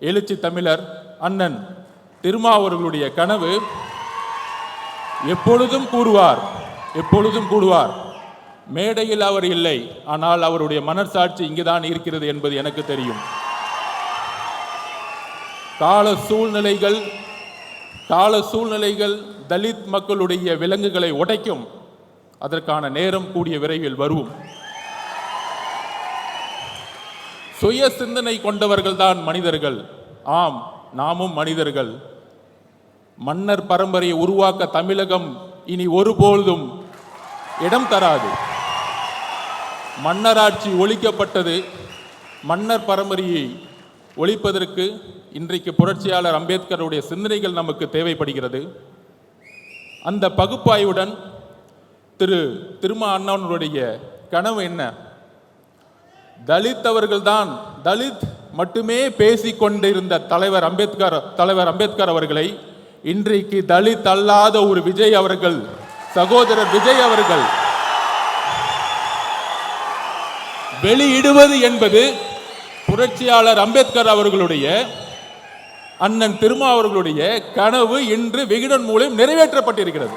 எழுச்சி தமிழர் அண்ணன் திருமாவர்களுடைய கனவு எப்பொழுதும் கூறுவார். மேடையில் அவர் இல்லை, ஆனால் அவருடைய மனசாட்சி இங்குதான் இருக்கிறது என்பது எனக்கு தெரியும். கால சூழ்நிலைகள் தலித் மக்களுடைய விலங்குகளை உடைக்கும். அதற்கான நேரம் கூடிய விரைவில் வரும். சுய சிந்தனை கொண்டவர்கள் தான் மனிதர்கள். ஆம், நாமும் மனிதர்கள். மன்னர் பரம்பரையை உருவாக்க தமிழகம் இனி ஒருபொழுதும் இடம் தராது. மன்னராட்சி ஒழிக்கப்பட்டது. மன்னர் பரம்பரையை ஒழிப்பதற்கு இன்றைக்கு புரட்சியாளர் அம்பேத்கருடைய சிந்தனைகள் நமக்கு தேவைப்படுகிறது. அந்த பகுப்பாய்வுடன் திருமா அண்ணனுடைய கனவு என்ன? தலித் மட்டுமே பேசிக்கொண்டிருந்த தலைவர் அம்பேத்கர் அவர்களை இன்றைக்கு தலித் அல்லாத ஒரு சகோதரர் விஜய் அவர்கள் வெளியிடுவது என்பது புரட்சியாளர் அம்பேத்கர் அவர்களுடைய அண்ணன் திருமா அவர்களுடைய கனவு இன்று விகடன் மூலம் நிறைவேற்றப்பட்டிருக்கிறது.